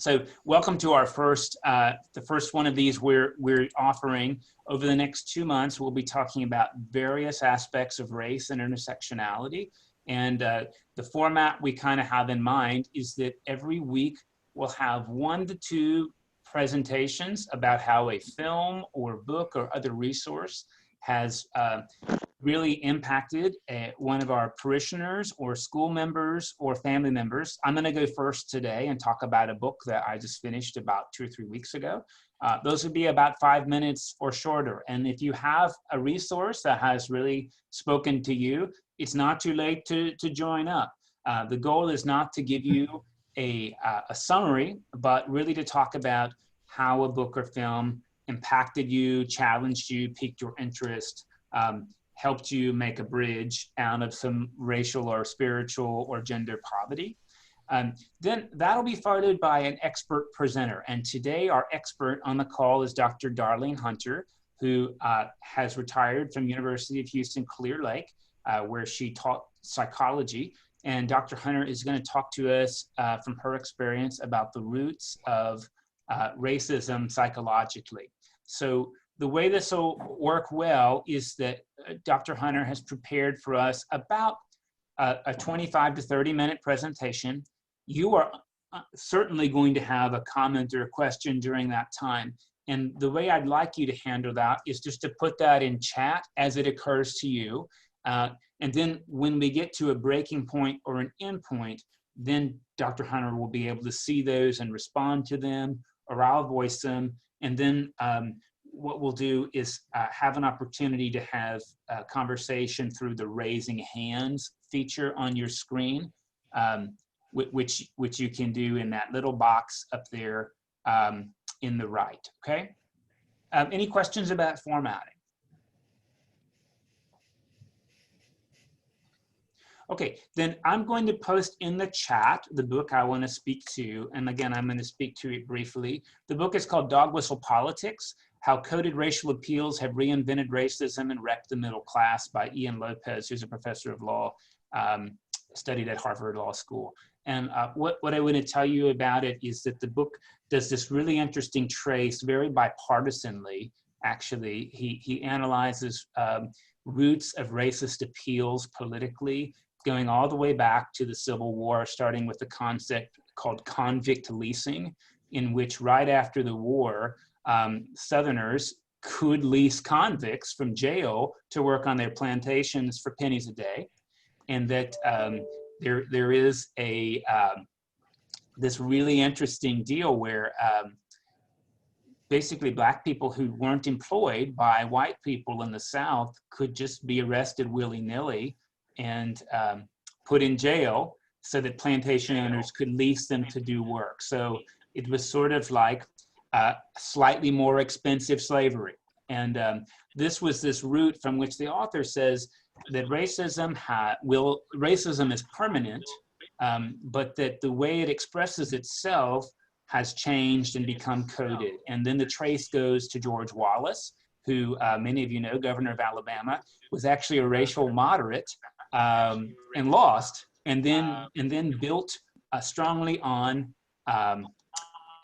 So welcome to our the first one of these we're offering. Over the next 2 months, we'll be talking about various aspects of race and intersectionality. And the format we kind of have in mind is that every week we'll have 1 to 2 presentations about how a film or book or other resource has really impacted one of our parishioners or school members or family members. I'm going to go first today and talk about a book that I just finished about 2 or 3 weeks ago. Those would be about 5 minutes or shorter. And if you have a resource that has really spoken to you, it's not too late to join up. The goal is not to give you a summary, but really to talk about how a book or film impacted you, challenged you, piqued your interest, helped you make a bridge out of some racial or spiritual or gender poverty. Then that'll be followed by an expert presenter. And today our expert on the call is Dr. Darline Hunter, who has retired from University of Houston Clear Lake, where she taught psychology. And Dr. Hunter is going to talk to us from her experience about the roots of racism psychologically. So the way this will work well is that Dr. Hunter has prepared for us about a 25 to 30 minute presentation. You are certainly going to have a comment or a question during that time. And the way I'd like you to handle that is just to put that in chat as it occurs to you. And then when we get to a breaking point or an end point, then Dr. Hunter will be able to see those and respond to them, or I'll voice them. And then what we'll do is have an opportunity to have a conversation through the raising hands feature on your screen, which you can do in that little box up there in the right, okay? Any questions about formatting? Okay, then I'm going to post in the chat the book I want to speak to. And again, I'm going to speak to it briefly. The book is called Dog Whistle Politics: How Coded Racial Appeals Have Reinvented Racism and Wrecked the Middle Class, by Ian Lopez, who's a professor of law, studied at Harvard Law School. And what I want to tell you about it is that the book does this really interesting trace, very bipartisanly, actually. He analyzes roots of racist appeals politically, going all the way back to the Civil War, starting with the concept called convict leasing, in which right after the war, Southerners could lease convicts from jail to work on their plantations for pennies a day. And that there is this really interesting deal where basically Black people who weren't employed by white people in the South could just be arrested willy-nilly and put in jail so that plantation owners could lease them to do work. So it was sort of like slightly more expensive slavery. And this was this route from which the author says that racism is permanent, but that the way it expresses itself has changed and become coded. And then the trace goes to George Wallace, who many of you know, governor of Alabama, was actually a racial moderate and lost, and then built strongly on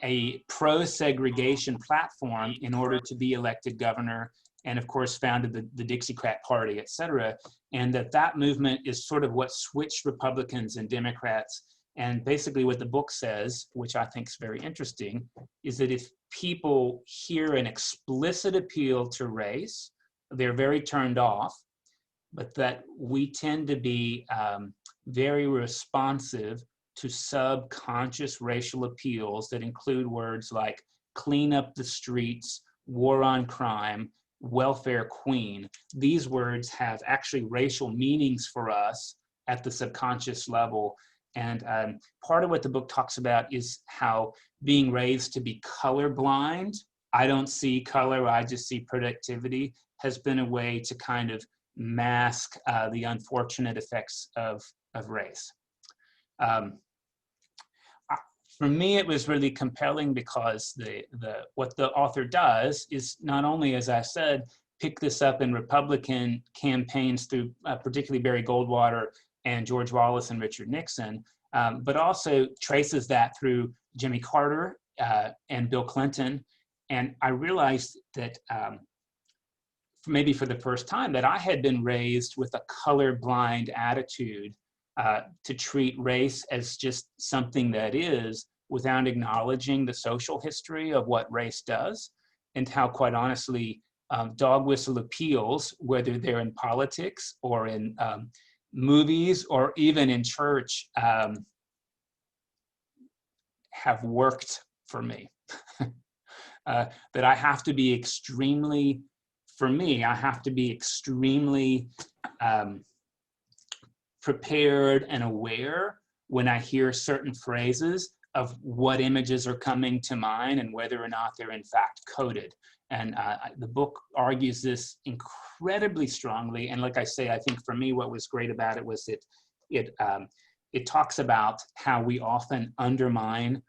a pro-segregation platform in order to be elected governor, and of course founded the Dixiecrat Party, et cetera. And that movement is sort of what switched Republicans and Democrats. And basically what the book says, which I think is very interesting, is that if people hear an explicit appeal to race, they're very turned off, but that we tend to be very responsive to subconscious racial appeals that include words like clean up the streets, war on crime, welfare queen. These words have actually racial meanings for us at the subconscious level. And part of what the book talks about is how being raised to be colorblind, I don't see color, I just see productivity, has been a way to kind of mask the unfortunate effects of race. For me, it was really compelling because what the author does is not only, as I said, pick this up in Republican campaigns through particularly Barry Goldwater and George Wallace and Richard Nixon, but also traces that through Jimmy Carter and Bill Clinton. And I realized that maybe for the first time that I had been raised with a colorblind attitude to treat race as just something that is, without acknowledging the social history of what race does, and how, quite honestly, dog whistle appeals, whether they're in politics or in movies or even in church, have worked for me. That I have to be extremely, for me, I have to be extremely prepared and aware when I hear certain phrases of what images are coming to mind and whether or not they're in fact coded. And the book argues this incredibly strongly. And like I say, I think for me, what was great about it was it talks about how we often undermine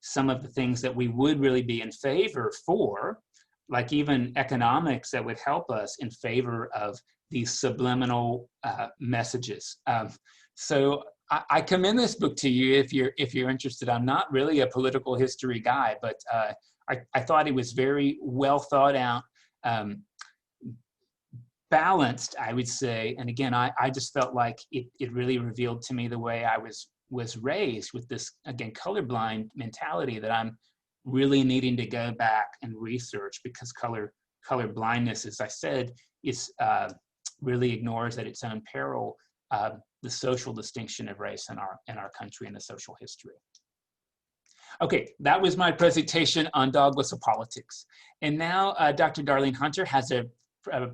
some of the things that we would really be in favor for, like even economics that would help us in favor of these subliminal messages. So I commend this book to you if you're interested. I'm not really a political history guy, but I thought it was very well thought out, balanced, I would say. And again, I just felt like it really revealed to me the way I was raised with this, again, colorblind mentality that I'm really needing to go back and research, because color blindness, as I said, is really ignores at its own peril the social distinction of race in our country and the social history. Okay, that was my presentation on dog whistle politics. And now Dr. Darline Hunter has a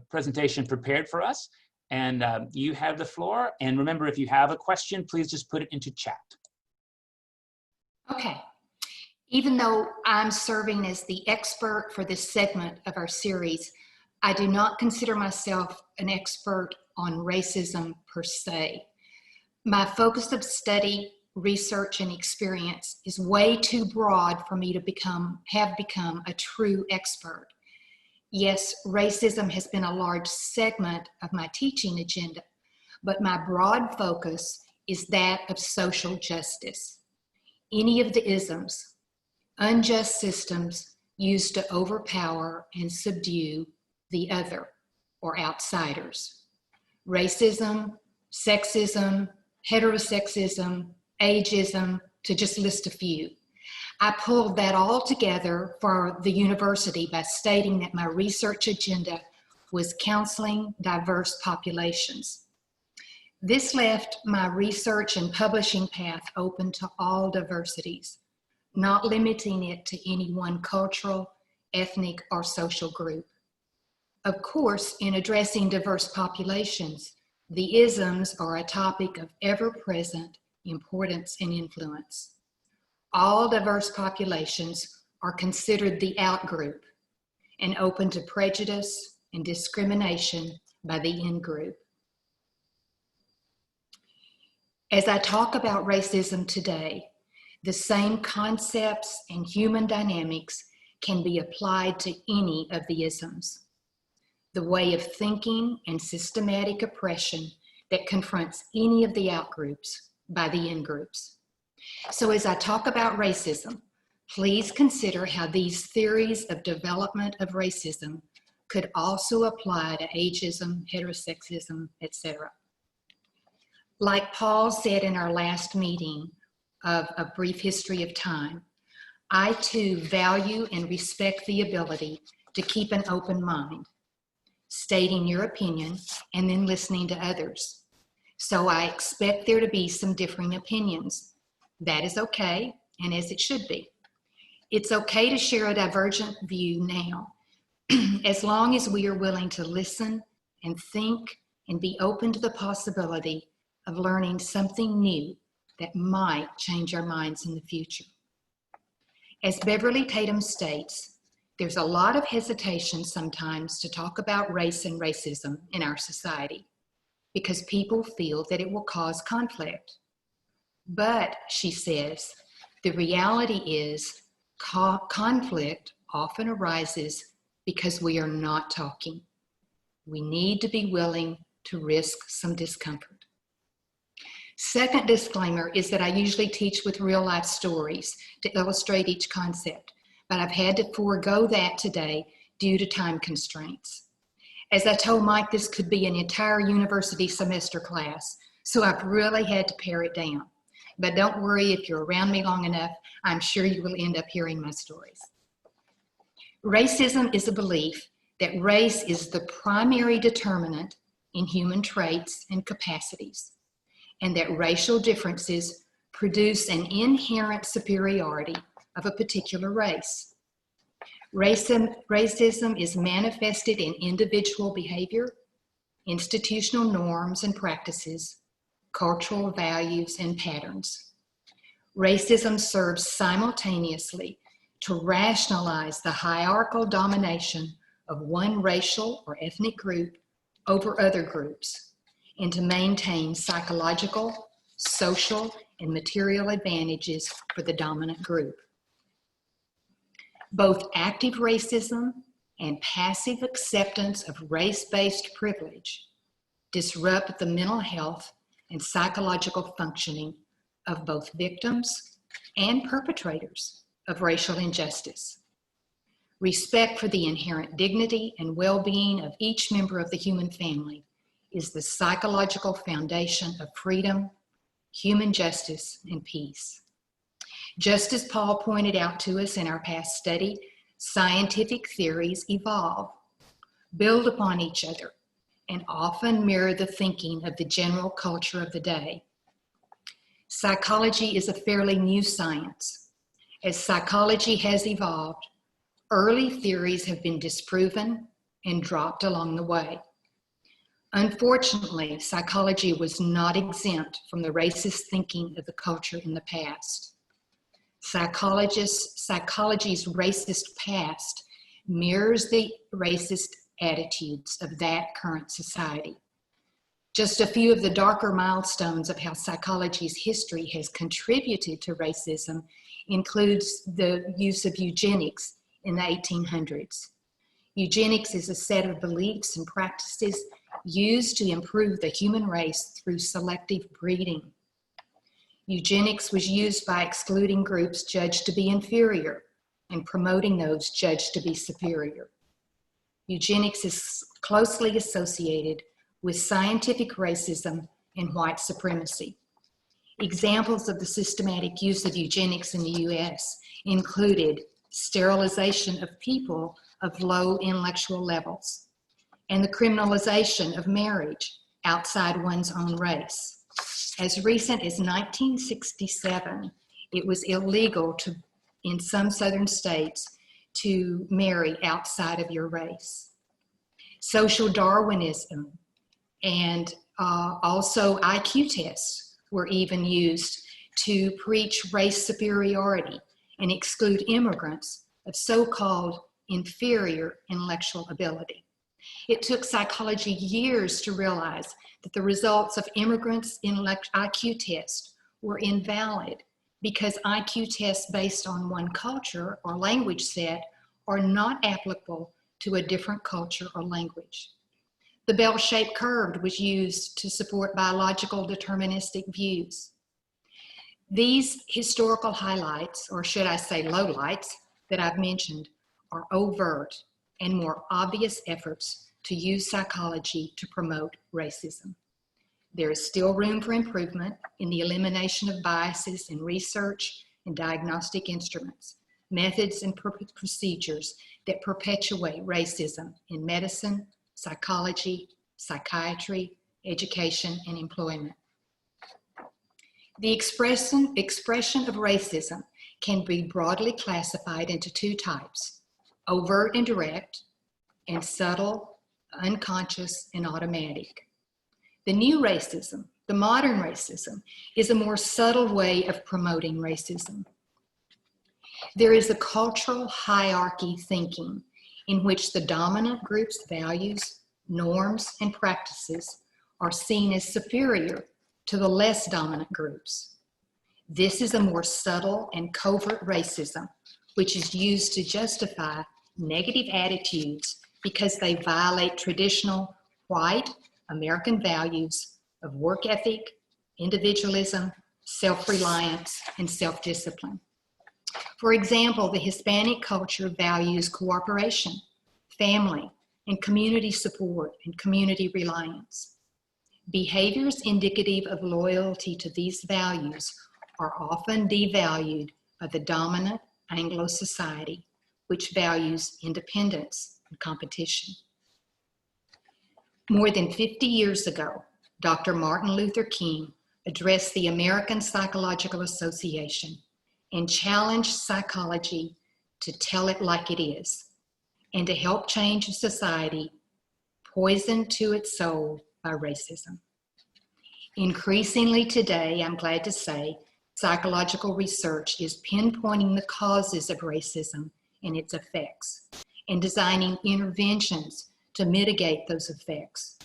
presentation prepared for us, and you have the floor. And remember, if you have a question, please just put it into chat. Okay. Even though I'm serving as the expert for this segment of our series, I do not consider myself an expert on racism per se. My focus of study, research, and experience is way too broad for me to have become a true expert. Yes, racism has been a large segment of my teaching agenda, but my broad focus is that of social justice. Any of the isms, unjust systems used to overpower and subdue the other or outsiders. Racism, sexism, heterosexism, ageism, to just list a few. I pulled that all together for the university by stating that my research agenda was counseling diverse populations. This left my research and publishing path open to all diversities, not limiting it to any one cultural, ethnic, or social group. Of course, in addressing diverse populations, the isms are a topic of ever-present importance and influence. All diverse populations are considered the outgroup and open to prejudice and discrimination by the in-group. As I talk about racism today, the same concepts and human dynamics can be applied to any of the isms. The way of thinking and systematic oppression that confronts any of the outgroups by the in-groups. So as I talk about racism, please consider how these theories of development of racism could also apply to ageism, heterosexism, etc. Like Paul said in our last meeting of A Brief History of Time, I too value and respect the ability to keep an open mind, stating your opinion and then listening to others. So I expect there to be some differing opinions. That is okay, and as it should be. It's okay to share a divergent view now, as long as we are willing to listen and think and be open to the possibility of learning something new that might change our minds in the future. As Beverly Tatum states, there's a lot of hesitation sometimes to talk about race and racism in our society because people feel that it will cause conflict. But, she says, the reality is conflict often arises because we are not talking. We need to be willing to risk some discomfort. Second disclaimer is that I usually teach with real life stories to illustrate each concept, but I've had to forego that today due to time constraints. As I told Mike, this could be an entire university semester class, so I've really had to pare it down. But don't worry, if you're around me long enough, I'm sure you will end up hearing my stories. Racism is a belief that race is the primary determinant in human traits and capacities, and that racial differences produce an inherent superiority of a particular race. Racism is manifested in individual behavior, institutional norms and practices, cultural values and patterns. Racism serves simultaneously to rationalize the hierarchical domination of one racial or ethnic group over other groups, and to maintain psychological, social, and material advantages for the dominant group. Both active racism and passive acceptance of race-based privilege disrupt the mental health and psychological functioning of both victims and perpetrators of racial injustice. Respect for the inherent dignity and well-being of each member of the human family is the psychological foundation of freedom, human justice, and peace. Just as Paul pointed out to us in our past study, scientific theories evolve, build upon each other, and often mirror the thinking of the general culture of the day. Psychology is a fairly new science. As psychology has evolved, early theories have been disproven and dropped along the way. Unfortunately, psychology was not exempt from the racist thinking of the culture in the past. Psychology's racist past mirrors the racist attitudes of that current society. Just a few of the darker milestones of how psychology's history has contributed to racism includes the use of eugenics in the 1800s. Eugenics is a set of beliefs and practices used to improve the human race through selective breeding. Eugenics was used by excluding groups judged to be inferior and promoting those judged to be superior. Eugenics is closely associated with scientific racism and white supremacy. Examples of the systematic use of eugenics in the US included sterilization of people of low intellectual levels and the criminalization of marriage outside one's own race. As recent as 1967, it was illegal in some southern states to marry outside of your race. Social Darwinism and also IQ tests were even used to preach race superiority and exclude immigrants of so-called inferior intellectual ability. It took psychology years to realize that the results of immigrants' IQ tests were invalid because IQ tests based on one culture or language set are not applicable to a different culture or language. The bell-shaped curve was used to support biological deterministic views. These historical highlights, or should I say lowlights, that I've mentioned are overt and more obvious efforts to use psychology to promote racism. There is still room for improvement in the elimination of biases in research and diagnostic instruments, methods and procedures that perpetuate racism in medicine, psychology, psychiatry, education, and employment. The expression of racism can be broadly classified into two types: overt and direct, and subtle, unconscious, and automatic. The new racism, the modern racism, is a more subtle way of promoting racism. There is a cultural hierarchy thinking in which the dominant group's values, norms, and practices are seen as superior to the less dominant groups. This is a more subtle and covert racism, which is used to justify negative attitudes because they violate traditional white American values of work ethic, individualism, self-reliance, and self-discipline. For example, the Hispanic culture values cooperation, family, and community support and community reliance. Behaviors indicative of loyalty to these values are often devalued by the dominant Anglo society, which values independence and competition. More than 50 years ago, Dr. Martin Luther King addressed the American Psychological Association and challenged psychology to tell it like it is and to help change a society poisoned to its soul by racism. Increasingly today, I'm glad to say, psychological research is pinpointing the causes of racism and its effects, and designing interventions to mitigate those effects,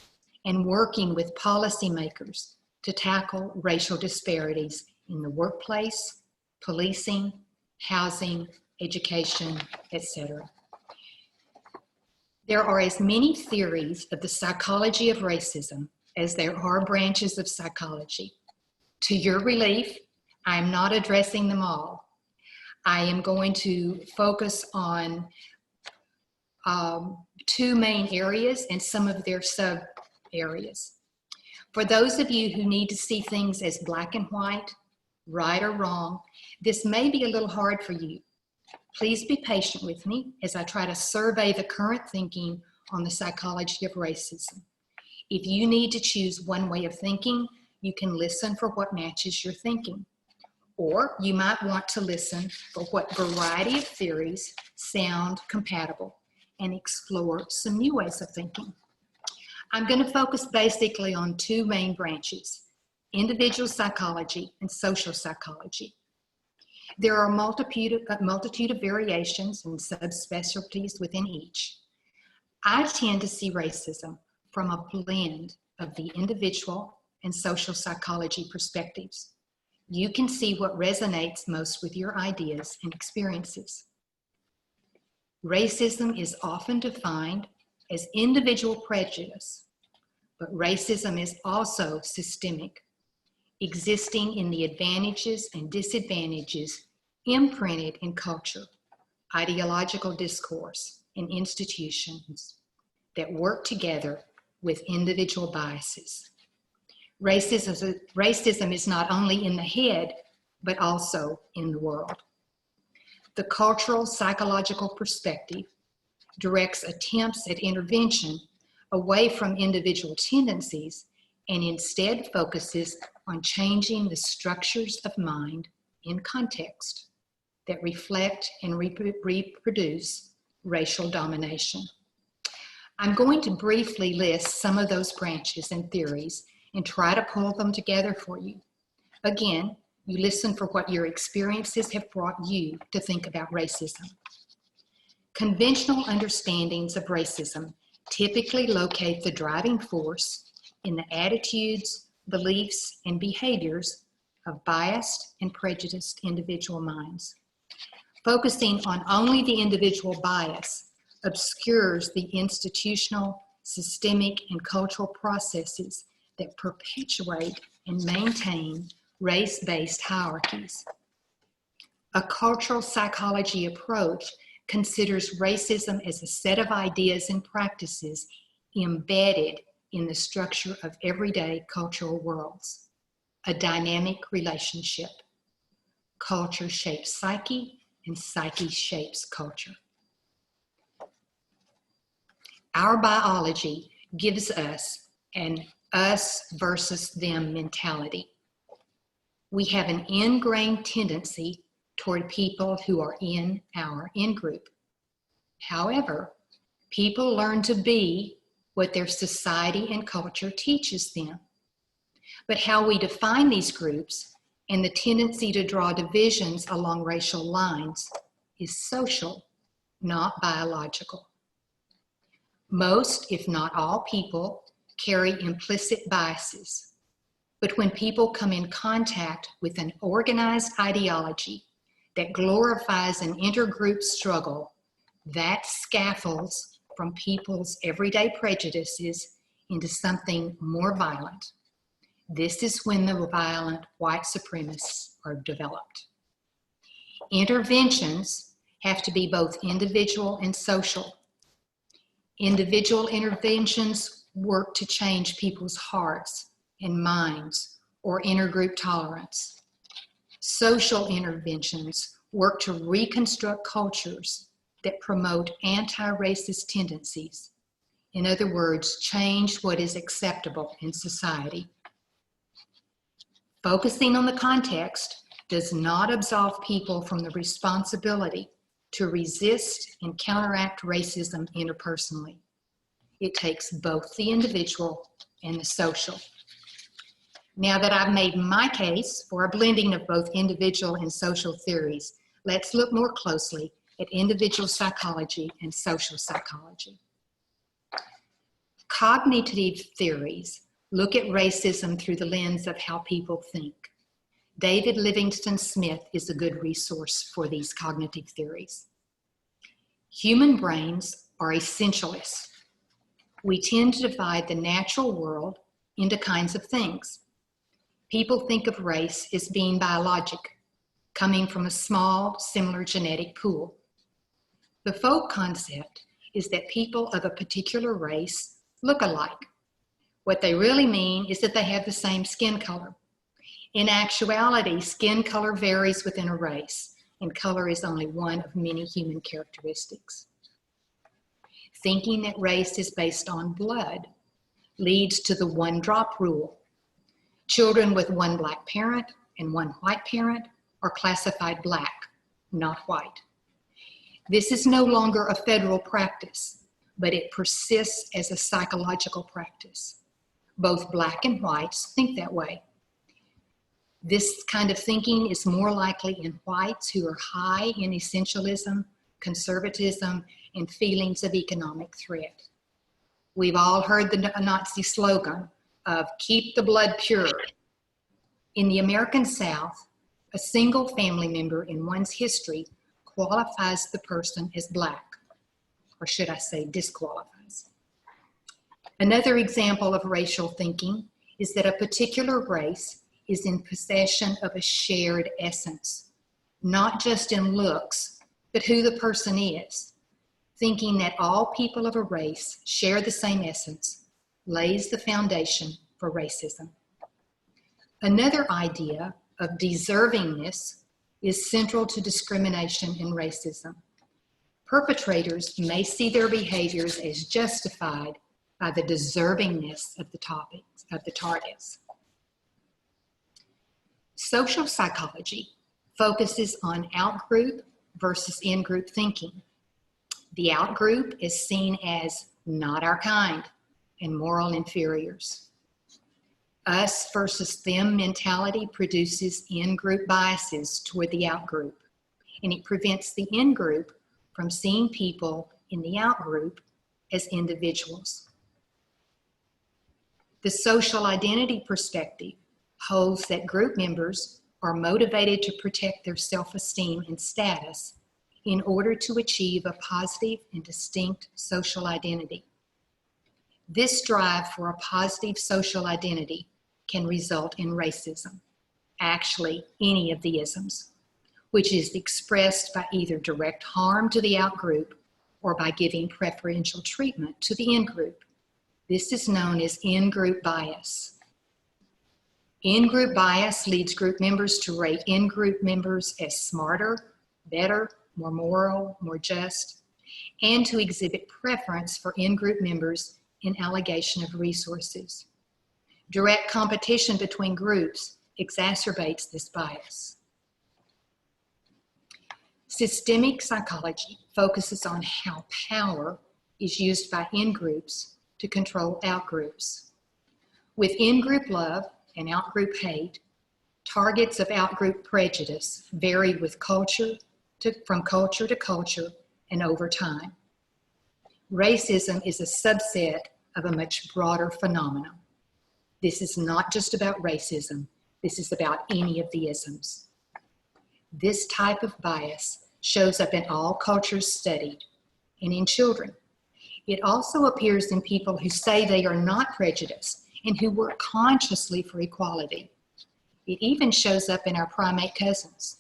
and working with policymakers to tackle racial disparities in the workplace, policing, housing, education, etc. There are as many theories of the psychology of racism as there are branches of psychology. To your relief, I am not addressing them all. I am going to focus on two main areas and some of their sub areas. For those of you who need to see things as black and white, right or wrong, this may be a little hard for you. Please be patient with me as I try to survey the current thinking on the psychology of racism. If you need to choose one way of thinking, you can listen for what matches your thinking. Or you might want to listen for what variety of theories sound compatible and explore some new ways of thinking. I'm going to focus basically on two main branches, individual psychology and social psychology. There are a multitude of variations and subspecialties within each. I tend to see racism from a blend of the individual and social psychology perspectives. You can see what resonates most with your ideas and experiences. Racism is often defined as individual prejudice, but racism is also systemic, existing in the advantages and disadvantages imprinted in culture, ideological discourse, and institutions that work together with individual biases. Racism is not only in the head, but also in the world. The cultural psychological perspective directs attempts at intervention away from individual tendencies and instead focuses on changing the structures of mind in context that reflect and reproduce racial domination. I'm going to briefly list some of those branches and theories and try to pull them together for you. Again, you listen for what your experiences have brought you to think about racism. Conventional understandings of racism typically locate the driving force in the attitudes, beliefs, and behaviors of biased and prejudiced individual minds. Focusing on only the individual bias obscures the institutional, systemic, and cultural processes that perpetuate and maintain race-based hierarchies. A cultural psychology approach considers racism as a set of ideas and practices embedded in the structure of everyday cultural worlds, a dynamic relationship. Culture shapes psyche, and psyche shapes culture. Our biology gives us an us versus them mentality. We have an ingrained tendency toward people who are in our in-group. However, people learn to be what their society and culture teaches them. But how we define these groups and the tendency to draw divisions along racial lines is social, not biological. Most, if not all people, carry implicit biases. But when people come in contact with an organized ideology that glorifies an intergroup struggle, that scaffolds from people's everyday prejudices into something more violent. This is when the violent white supremacists are developed. Interventions have to be both individual and social. Individual interventions work to change people's hearts and minds or intergroup tolerance. Social interventions work to reconstruct cultures that promote anti-racist tendencies. In other words, change what is acceptable in society. Focusing on the context does not absolve people from the responsibility to resist and counteract racism interpersonally. It takes both the individual and the social. Now that I've made my case for a blending of both individual and social theories, let's look more closely at individual psychology and social psychology. Cognitive theories look at racism through the lens of how people think. David Livingston Smith is a good resource for these cognitive theories. Human brains are essentialists. We tend to divide the natural world into kinds of things. People think of race as being biologic, coming from a small, similar genetic pool. The folk concept is that people of a particular race look alike. What they really mean is that they have the same skin color. In actuality, skin color varies within a race, and color is only one of many human characteristics. Thinking that race is based on blood leads to the one-drop rule. Children with one black parent and one white parent are classified black, not white. This is no longer a federal practice, but it persists as a psychological practice. Both black and whites think that way. This kind of thinking is more likely in whites who are high in essentialism, conservatism, and feelings of economic threat. We've all heard the Nazi slogan of "keep the blood pure." In the American South, a single family member in one's history qualifies the person as black, or should I say disqualifies. Another example of racial thinking is that a particular race is in possession of a shared essence, not just in looks, but who the person is. Thinking that all people of a race share the same essence lays the foundation for racism. Another idea of deservingness is central to discrimination and racism. Perpetrators may see their behaviors as justified by the deservingness of the targets. Social psychology focuses on out-group versus in-group thinking. The out-group is seen as not our kind and moral inferiors. Us versus them mentality produces in-group biases toward the out-group, and it prevents the in-group from seeing people in the out-group as individuals. The social identity perspective holds that group members are motivated to protect their self-esteem and status in order to achieve a positive and distinct social identity. This drive for a positive social identity can result in racism, actually any of the isms, which is expressed by either direct harm to the out-group or by giving preferential treatment to the in-group. This is known as in-group bias. In-group bias leads group members to rate in-group members as smarter, better, more moral, more just, and to exhibit preference for in-group members in allocation of resources. Direct competition between groups exacerbates this bias. Systemic psychology focuses on how power is used by in-groups to control out-groups. With in-group love and out-group hate, targets of out-group prejudice vary with from culture to culture and over time. Racism is a subset of a much broader phenomenon. This is not just about racism, this is about any of the isms. This type of bias shows up in all cultures studied and in children. It also appears in people who say they are not prejudiced and who work consciously for equality. It even shows up in our primate cousins.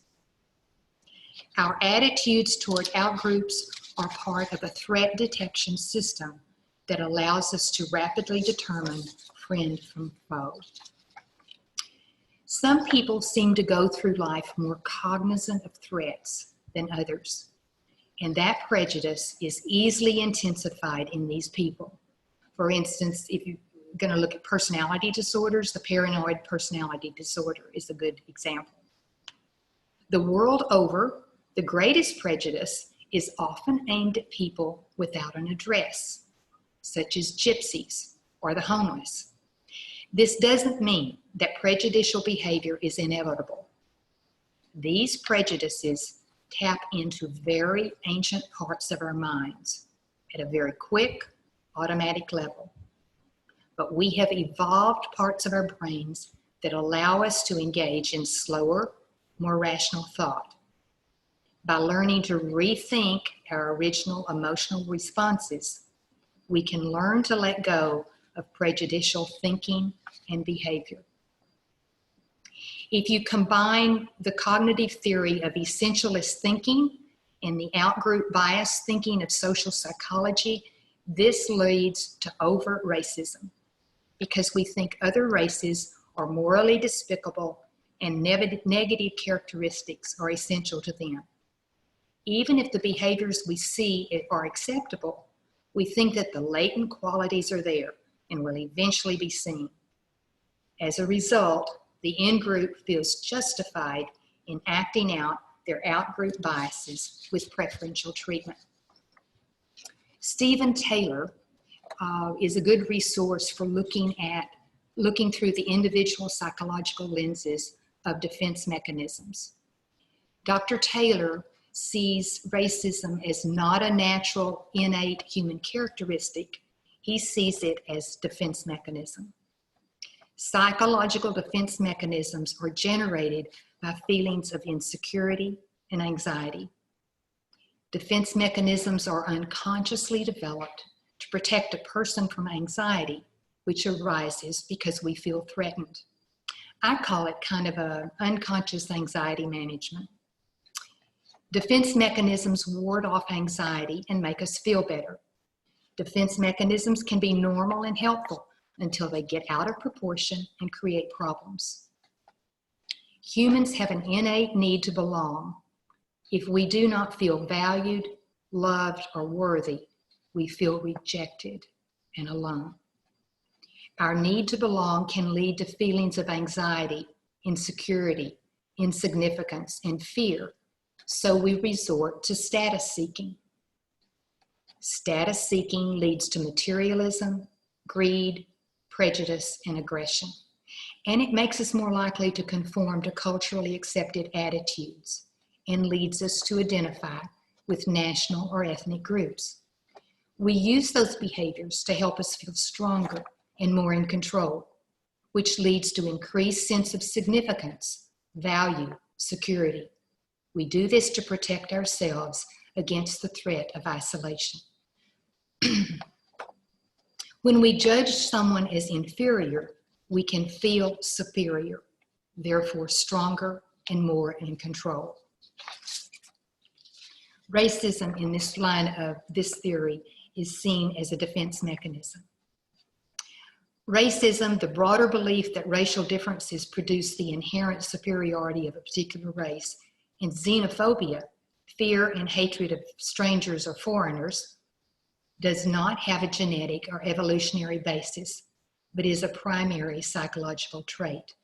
Our attitudes toward outgroups are part of a threat detection system that allows us to rapidly determine friend from foe. Some people seem to go through life more cognizant of threats than others, and that prejudice is easily intensified in these people. For instance, if you're going to look at personality disorders, the paranoid personality disorder is a good example. The world over, the greatest prejudice is often aimed at people without an address, such as gypsies or the homeless. This doesn't mean that prejudicial behavior is inevitable. These prejudices tap into very ancient parts of our minds at a very quick, automatic level. But we have evolved parts of our brains that allow us to engage in slower, more rational thought. By learning to rethink our original emotional responses, we can learn to let go of prejudicial thinking and behavior. If you combine the cognitive theory of essentialist thinking and the outgroup bias thinking of social psychology, this leads to overt racism because we think other races are morally despicable and negative characteristics are essential to them. Even if the behaviors we see are acceptable, we think that the latent qualities are there and will eventually be seen. As a result, the in-group feels justified in acting out their out-group biases with preferential treatment. Stephen Taylor is a good resource for looking through the individual psychological lenses of defense mechanisms. Dr. Taylor sees racism as not a natural, innate human characteristic. He sees it as defense mechanism. Psychological defense mechanisms are generated by feelings of insecurity and anxiety. Defense mechanisms are unconsciously developed to protect a person from anxiety, which arises because we feel threatened. I call it kind of an unconscious anxiety management. Defense mechanisms ward off anxiety and make us feel better. Defense mechanisms can be normal and helpful until they get out of proportion and create problems. Humans have an innate need to belong. If we do not feel valued, loved, or worthy, we feel rejected and alone. Our need to belong can lead to feelings of anxiety, insecurity, insignificance, and fear, so we resort to status seeking. Status seeking leads to materialism, greed, prejudice, and aggression, and it makes us more likely to conform to culturally accepted attitudes and leads us to identify with national or ethnic groups. We use those behaviors to help us feel stronger and more in control, which leads to increased sense of significance, value, security. We do this to protect ourselves against the threat of isolation. When we judge someone as inferior, we can feel superior, therefore stronger and more in control. Racism in this line of this theory is seen as a defense mechanism. Racism, the broader belief that racial differences produce the inherent superiority of a particular race, and xenophobia, fear and hatred of strangers or foreigners, does not have a genetic or evolutionary basis, but is a primary psychological trait.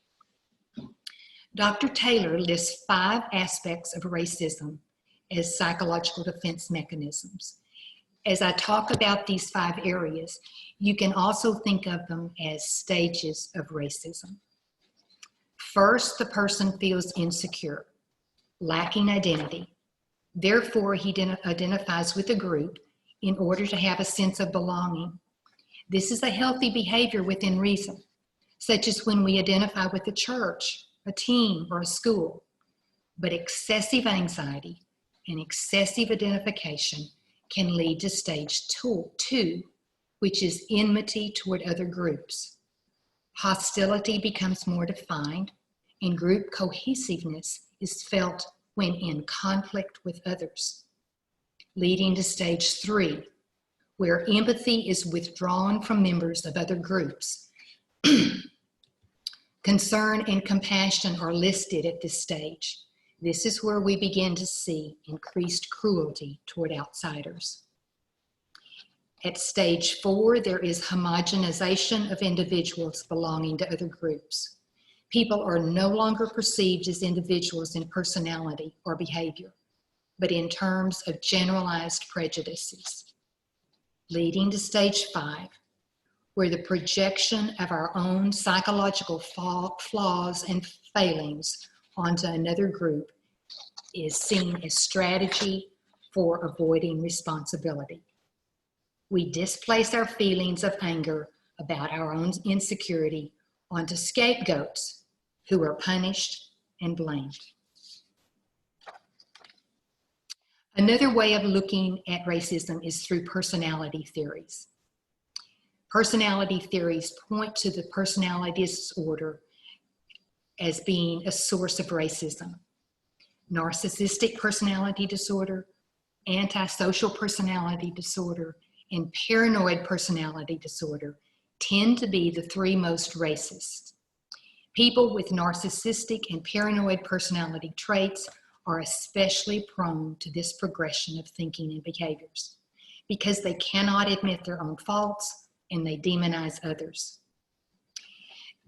Dr. Taylor lists 5 aspects of racism as psychological defense mechanisms. As I talk about these 5 areas, you can also think of them as stages of racism. First, the person feels insecure, lacking identity. Therefore, he identifies with a group in order to have a sense of belonging. This is a healthy behavior within reason, such as when we identify with a church, a team, or a school. But excessive anxiety and excessive identification can lead to stage 2, which is enmity toward other groups. Hostility becomes more defined, and group cohesiveness is felt when in conflict with others, leading to stage 3, where empathy is withdrawn from members of other groups. Concern and compassion are listed at this stage. This is where we begin to see increased cruelty toward outsiders. At stage 4, there is homogenization of individuals belonging to other groups. People are no longer perceived as individuals in personality or behavior, but in terms of generalized prejudices, leading to stage 5, where the projection of our own psychological flaws and failings onto another group is seen as strategy for avoiding responsibility. We displace our feelings of anger about our own insecurity onto scapegoats who are punished and blamed. Another way of looking at racism is through personality theories. Personality theories point to the personality disorder as being a source of racism. Narcissistic personality disorder, antisocial personality disorder, and paranoid personality disorder tend to be the 3 most racist. People with narcissistic and paranoid personality traits are especially prone to this progression of thinking and behaviors because they cannot admit their own faults and they demonize others.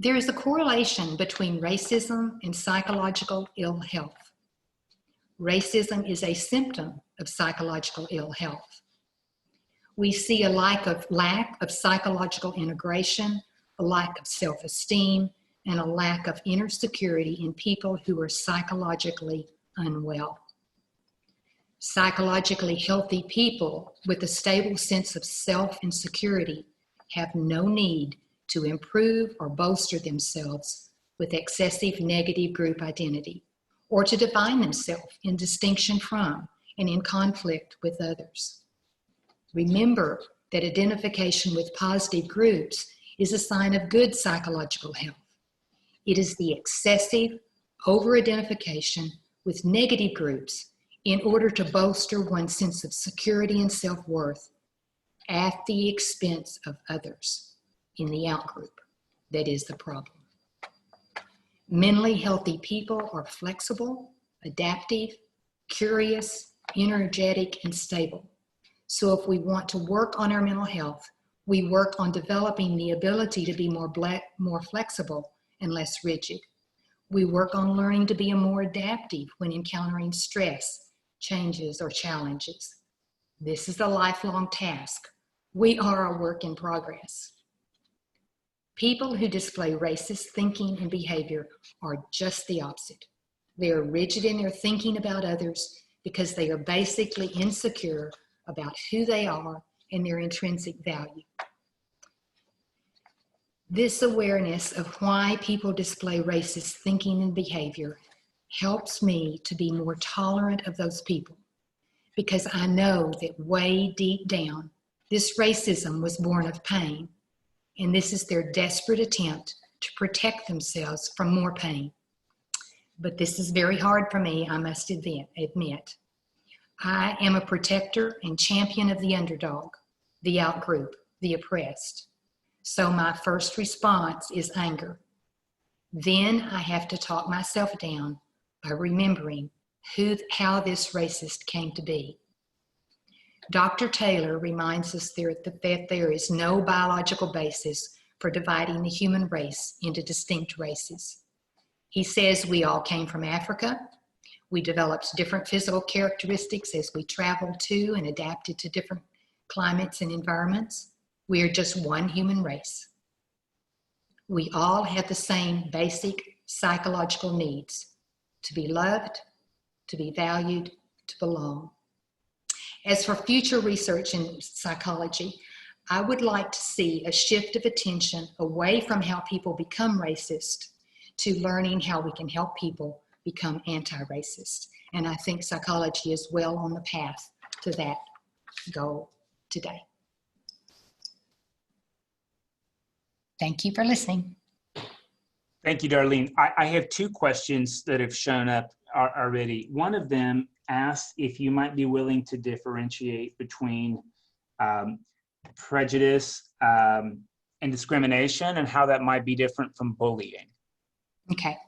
There is a correlation between racism and psychological ill health. Racism is a symptom of psychological ill health. We see a lack of psychological integration, a lack of self-esteem, and a lack of inner security in people who are psychologically unwell. Psychologically healthy people with a stable sense of self and security have no need to improve or bolster themselves with excessive negative group identity, or to define themselves in distinction from and in conflict with others. Remember that identification with positive groups is a sign of good psychological health. It is the excessive over-identification with negative groups in order to bolster one's sense of security and self-worth at the expense of others in the outgroup that is the problem. Mentally healthy people are flexible, adaptive, curious, energetic, and stable. So if we want to work on our mental health, we work on developing the ability to be more flexible and less rigid. We work on learning to be more adaptive when encountering stress, changes, or challenges. This is a lifelong task. We are a work in progress. People who display racist thinking and behavior are just the opposite. They are rigid in their thinking about others because they are basically insecure about who they are and their intrinsic value. This awareness of why people display racist thinking and behavior helps me to be more tolerant of those people, because I know that way deep down, this racism was born of pain, and this is their desperate attempt to protect themselves from more pain. But this is very hard for me, I must admit. I am a protector and champion of the underdog, the outgroup, the oppressed. So my first response is anger. Then I have to talk myself down by remembering how this racist came to be. Dr. Taylor reminds us that there is no biological basis for dividing the human race into distinct races. He says we all came from Africa. We developed different physical characteristics as we traveled to and adapted to different climates and environments. We are just one human race. We all have the same basic psychological needs: to be loved, to be valued, to belong. As for future research in psychology, I would like to see a shift of attention away from how people become racist to learning how we can help people become anti-racist. And I think psychology is well on the path to that goal today. Thank you for listening. Thank you, Darlene. I have two questions that have shown up already. One of them asked if you might be willing to differentiate between prejudice and discrimination and how that might be different from bullying. Okay.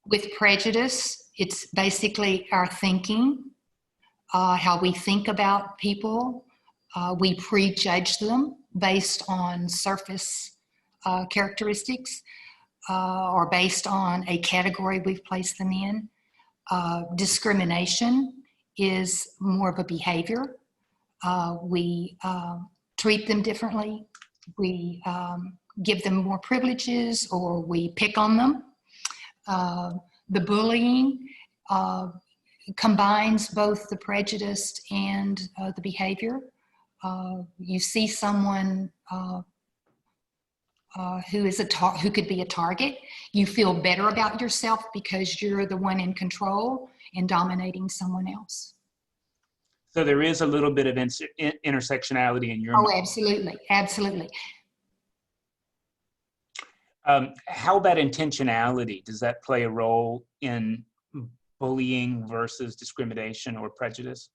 With prejudice, it's basically our thinking, how we think about people. We prejudge them based on surface characteristics or based on a category we've placed them in. Discrimination is more of a behavior. We treat them differently. We give them more privileges, or we pick on them. The bullying combines both the prejudice and the behavior. You see someone who could be a target. You feel better about yourself because you're the one in control and dominating someone else. So there is a little bit of intersectionality in your mind. mind. Absolutely, absolutely. How about intentionality? Does that play a role in bullying versus discrimination or prejudice?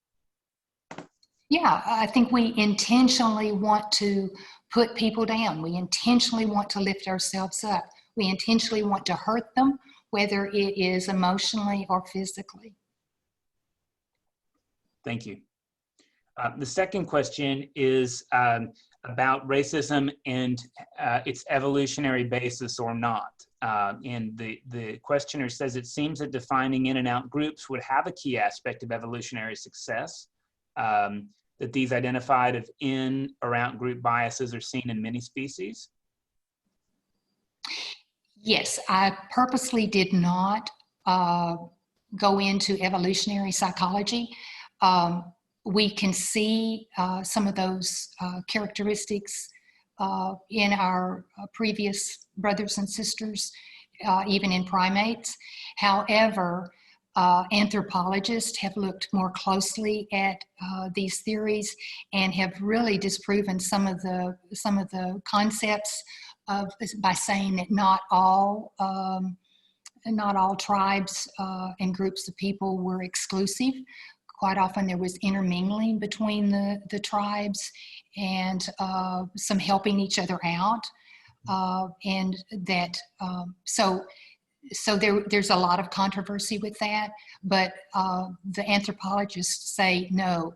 Yeah, I think we intentionally want to put people down. We intentionally want to lift ourselves up. We intentionally want to hurt them, whether it is emotionally or physically. Thank you. The second question is about racism and its evolutionary basis or not. And the questioner says, it seems that defining in and out groups would have a key aspect of evolutionary success, that these identified of in or out group biases are seen in many species. Yes, I purposely did not go into evolutionary psychology. We can see some of those characteristics in our previous brothers and sisters, even in primates. However, anthropologists have looked more closely at these theories and have really disproven some of the concepts by saying that not all tribes and groups of people were exclusive. Quite often there was intermingling between the tribes and some helping each other out. And that, so there's a lot of controversy with that, but the anthropologists say no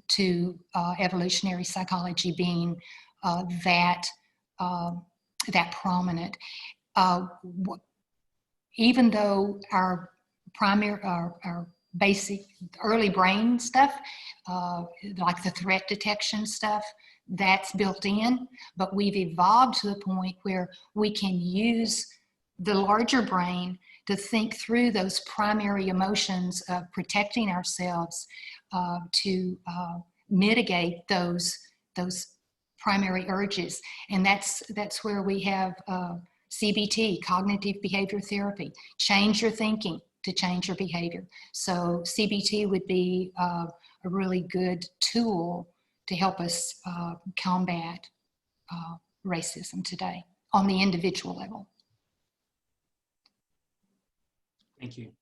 to evolutionary psychology being that prominent. Even though our basic early brain stuff, like the threat detection stuff, that's built in, but we've evolved to the point where we can use the larger brain to think through those primary emotions of protecting ourselves, to mitigate those primary urges. And that's where we have CBT, cognitive behavior therapy. Change your thinking to change your behavior. So CBT would be a really good tool to help us combat racism today on the individual level. Thank you.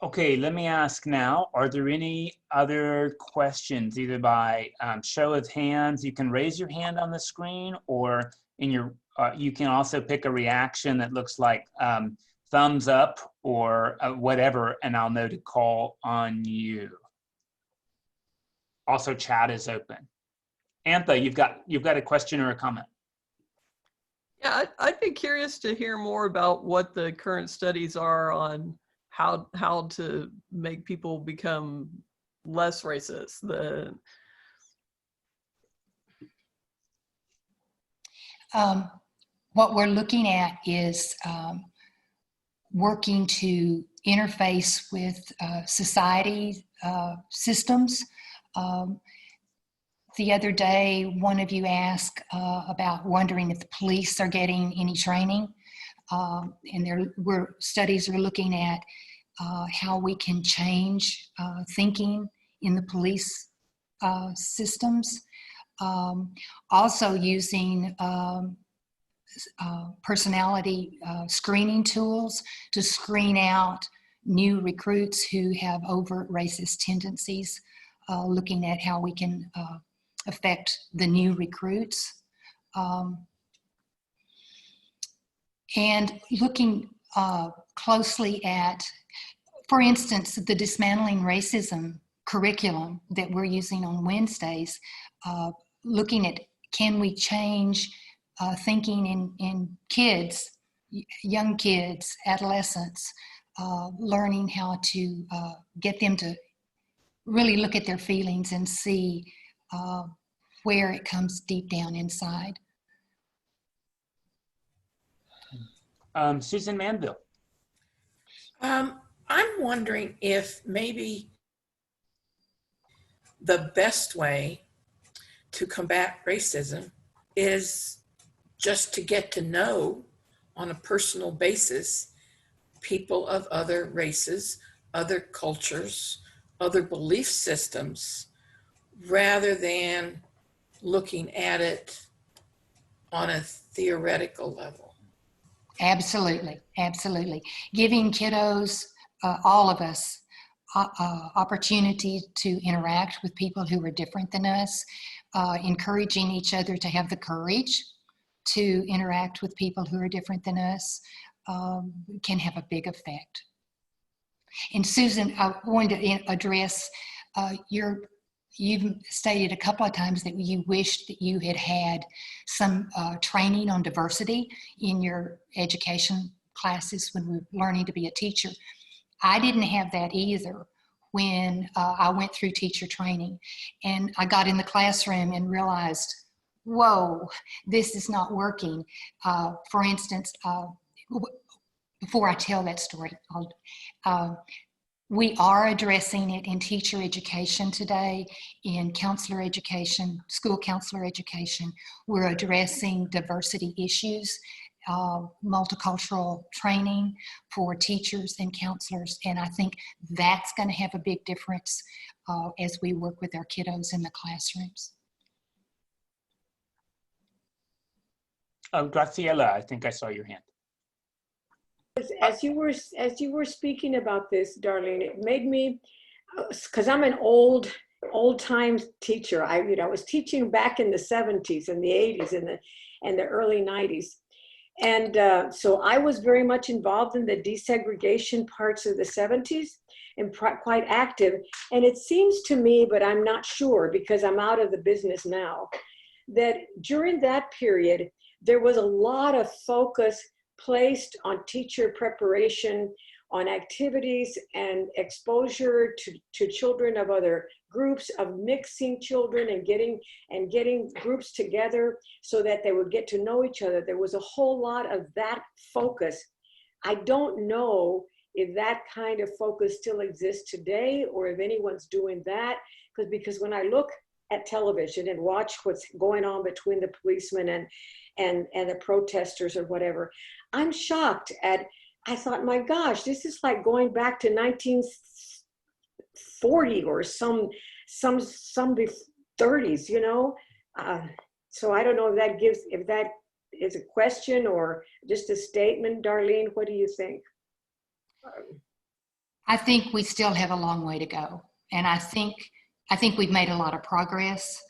Okay, let me ask now, are there any other questions, either by show of hands? You can raise your hand on the screen, or in your, you can also pick a reaction that looks like thumbs up or whatever, and I'll know to call on you. Also, chat is open. Antha, you've got a question or a comment? Yeah, I'd be curious to hear more about what the current studies are on how to make people become less racist. What we're looking at is working to interface with society systems. The other day, one of you asked about wondering if the police are getting any training. And studies are looking at how we can change thinking in the police systems. Also using personality screening tools to screen out new recruits who have overt racist tendencies, looking at how we can affect the new recruits. And looking closely at, for instance, the dismantling racism curriculum that we're using on Wednesdays, looking at can we change thinking in kids, young kids, adolescents, learning how to get them to really look at their feelings and see where it comes deep down inside. Susan Manville. I'm wondering if maybe the best way to combat racism is just to get to know on a personal basis people of other races, other cultures, other belief systems, rather than looking at it on a theoretical level. Absolutely, absolutely. Giving kiddos, all of us, opportunity to interact with people who are different than us, encouraging each other to have the courage to interact with people who are different than us, can have a big effect. And Susan, I wanted to address you've stated a couple of times that you wished that you had had some training on diversity in your education classes when we were learning to be a teacher. I didn't have that either when I went through teacher training, and I got in the classroom and realized, whoa, this is not working. For instance, before I tell that story, we are addressing it in teacher education today, in counselor education, school counselor education. We're addressing diversity issues, multicultural training for teachers and counselors. And I think that's going to have a big difference as we work with our kiddos in the classrooms. Graciela, I think I saw your hand. As you were speaking about this, Darlene, it made me, because I'm an old time teacher. I was teaching back in the 70s and the 80s and the early 90s. And so I was very much involved in the desegregation parts of the 70s and quite active. And it seems to me, but I'm not sure because I'm out of the business now, that during that period, there was a lot of focus placed on teacher preparation, on activities and exposure to children of other groups, of mixing children and getting groups together so that they would get to know each other. There was a whole lot of that focus. I don't know if that kind of focus still exists today or if anyone's doing that, because when I look at television and watch what's going on between the policemen and the protesters or whatever, I'm shocked at, I thought, my gosh, this is like going back to 1940 or some 30s, you know? So I don't know if that is a question or just a statement. Darlene, what do you think? I think we still have a long way to go. And I think we've made a lot of progress.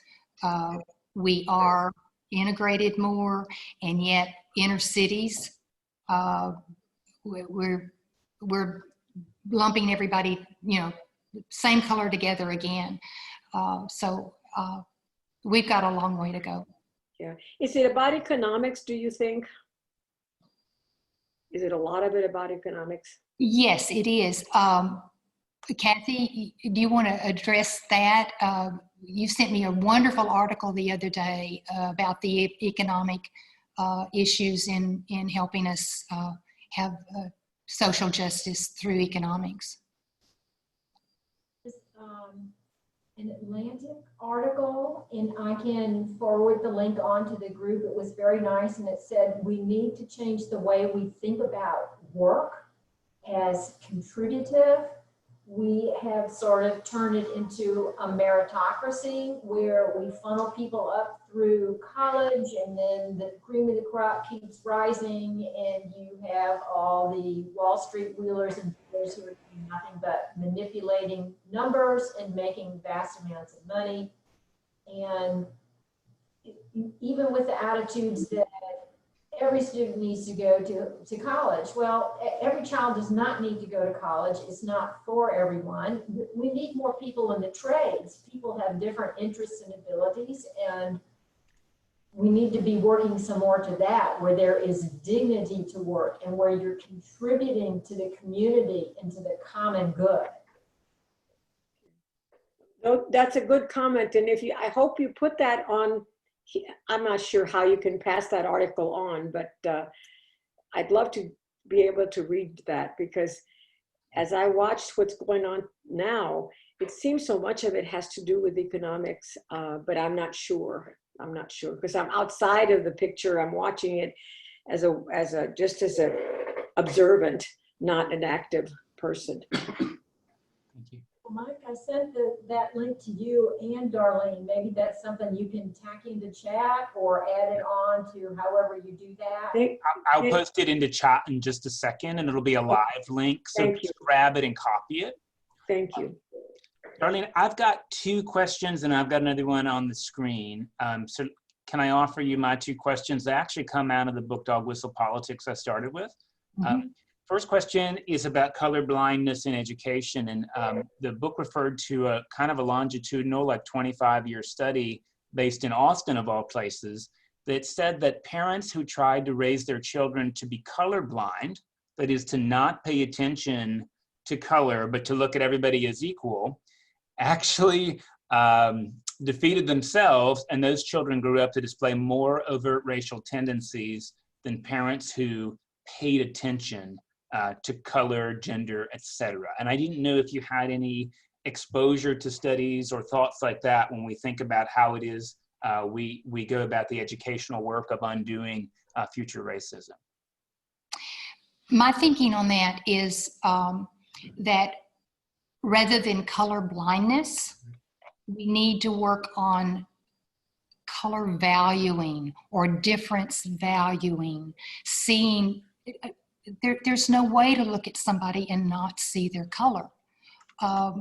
We are integrated more, and yet inner cities, we're lumping everybody, same color together again. So we've got a long way to go. Yeah. Is it about economics, do you think? Is it a lot of it about economics? Yes, it is. Kathy, do you want to address that? You sent me a wonderful article the other day about the economic issues in helping us have social justice through economics. An Atlantic article, and I can forward the link onto the group. It was very nice, and it said we need to change the way we think about work as contributive we have sort of turned it into a meritocracy where we funnel people up through college, and then the cream of the crop keeps rising, and you have all the Wall Street wheelers and dealers who are doing nothing but manipulating numbers and making vast amounts of money. And even with the attitudes that every student needs to go to college. Well, every child does not need to go to college. It's not for everyone. We need more people in the trades. People have different interests and abilities, and we need to be working some more to that, where there is dignity to work and where you're contributing to the community and to the common good. No, that's a good comment. And I hope you put that on. I'm not sure how you can pass that article on, but I'd love to be able to read that, because as I watched what's going on now, it seems so much of it has to do with economics, but I'm not sure. I'm not sure because I'm outside of the picture. I'm watching it as a observant, not an active person. Thank you. Mike, I sent that link to you and Darlene. Maybe that's something you can tack into chat or add it on to however you do that. I'll post it into chat in just a second, and it'll be a live link. So just grab it and copy it. Thank you. Darlene, I've got 2 questions, and I've got another one on the screen. So can I offer you my 2 questions? They actually come out of the book Dog Whistle Politics I started with. Mm-hmm. First question is about color blindness in education. And the book referred to a kind of a longitudinal, like 25-year study based in Austin, of all places, that said that parents who tried to raise their children to be colorblind, that is to not pay attention to color, but to look at everybody as equal, actually defeated themselves, and those children grew up to display more overt racial tendencies than parents who paid attention to color, gender, etc. And I didn't know if you had any exposure to studies or thoughts like that when we think about how it is we go about the educational work of undoing future racism. My thinking on that is that rather than color blindness, we need to work on color valuing or difference valuing, seeing. There's no way to look at somebody and not see their color. I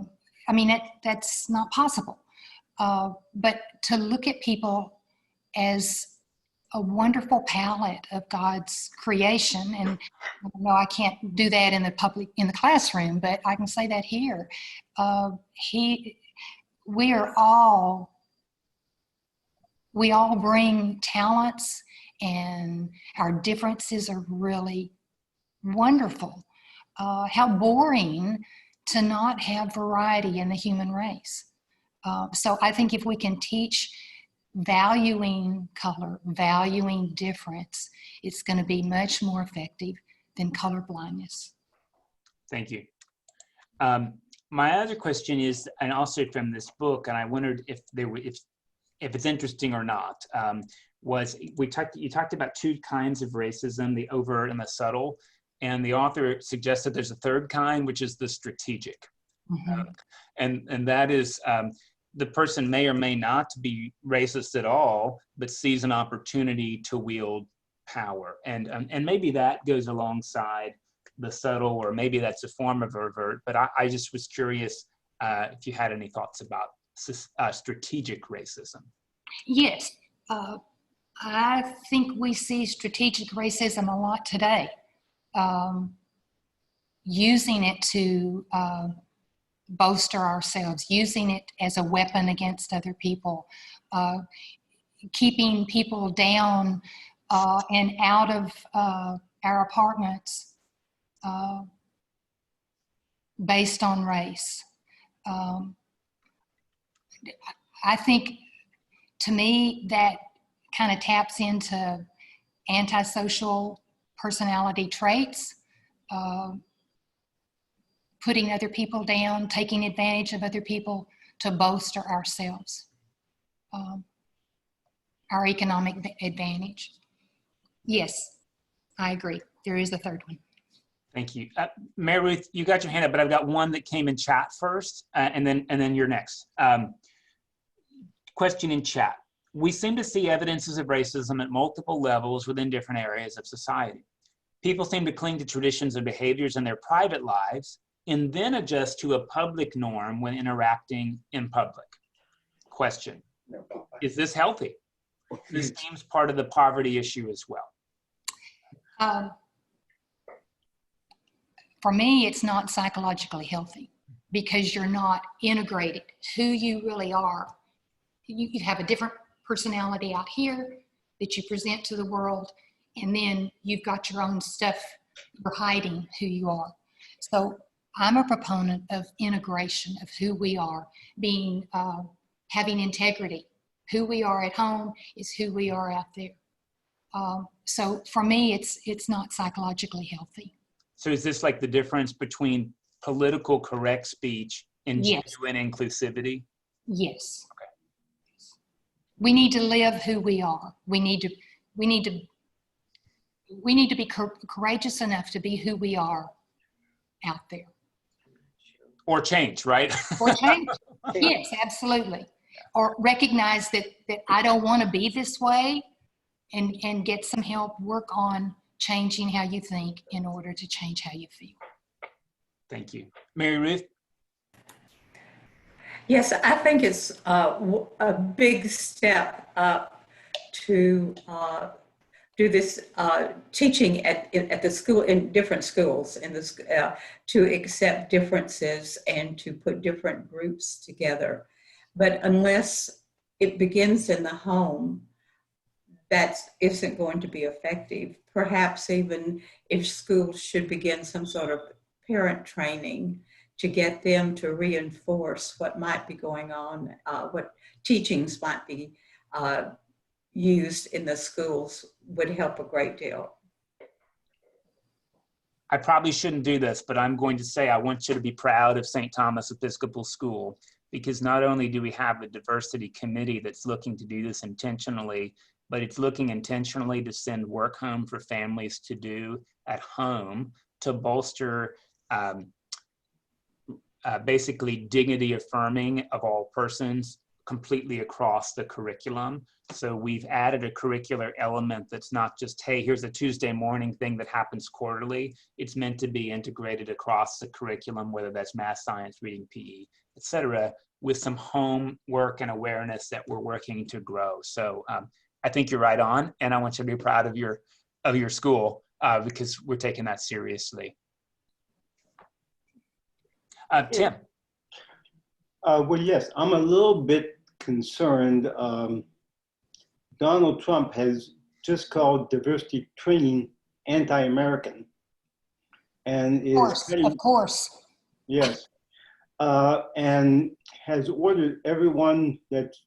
mean, that's not possible. But to look at people as a wonderful palette of God's creation, and no, I can't do that in the classroom, but I can say that here. We all bring talents, and our differences are really wonderful. How boring to not have variety in the human race. So I think if we can teach valuing color, valuing difference, it's going to be much more effective than color blindness. Thank you. My other question is, and also from this book, and I wondered if it's interesting or not, you talked about 2 kinds of racism, the overt and the subtle. And the author suggested there's a 3rd kind, which is the strategic. Mm-hmm. And that is the person may or may not be racist at all, but sees an opportunity to wield power. And maybe that goes alongside the subtle, or maybe that's a form of overt. But I just was curious if you had any thoughts about strategic racism. Yes, I think we see strategic racism a lot today. Using it to bolster ourselves, using it as a weapon against other people, keeping people down and out of our apartments based on race. I think, to me, that kind of taps into antisocial personality traits, putting other people down, taking advantage of other people to bolster ourselves, our economic advantage. Yes, I agree. There is a 3rd one. Thank you. Mary Ruth, you got your hand up, but I've got one that came in chat first, and then you're next. Question in chat. We seem to see evidences of racism at multiple levels within different areas of society. People seem to cling to traditions and behaviors in their private lives and then adjust to a public norm when interacting in public. Question, is this healthy? This seems part of the poverty issue as well. For me, it's not psychologically healthy because you're not integrated who you really are. You have a different personality out here that you present to the world, and then you've got your own stuff, you're hiding who you are. So I'm a proponent of integration of who we are, being, having integrity. Who we are at home is who we are out there. So for me, it's not psychologically healthy. So is this like the difference between political correct speech and genuine inclusivity? Yes. Okay. We need to live who we are. We need to be courageous enough to be who we are out there. Or change, right? Or change. Yes, absolutely. Or recognize that I don't want to be this way, and get some help, work on changing how you think in order to change how you feel. Thank you. Mary Ruth? Yes, I think it's a big step up to do this teaching at the school, in different schools, in this, to accept differences and to put different groups together. But unless it begins in the home, that isn't going to be effective. Perhaps even if schools should begin some sort of parent training to get them to reinforce what might be going on, what teachings might be used in the schools, would help a great deal. I probably shouldn't do this, but I'm going to say I want you to be proud of St. Thomas Episcopal School, because not only do we have a diversity committee that's looking to do this intentionally, but it's looking intentionally to send work home for families to do at home to bolster basically dignity affirming of all persons completely across the curriculum. So we've added a curricular element that's not just, hey, here's a Tuesday morning thing that happens quarterly. It's meant to be integrated across the curriculum, whether that's math, science, reading, PE, etc., with some homework and awareness that we're working to grow. So I think you're right on, and I want you to be proud of your school because we're taking that seriously. Tim. Well, yes, I'm a little bit concerned. Donald Trump has just called diversity training anti-American, and is of course. Yes, and has ordered everyone that's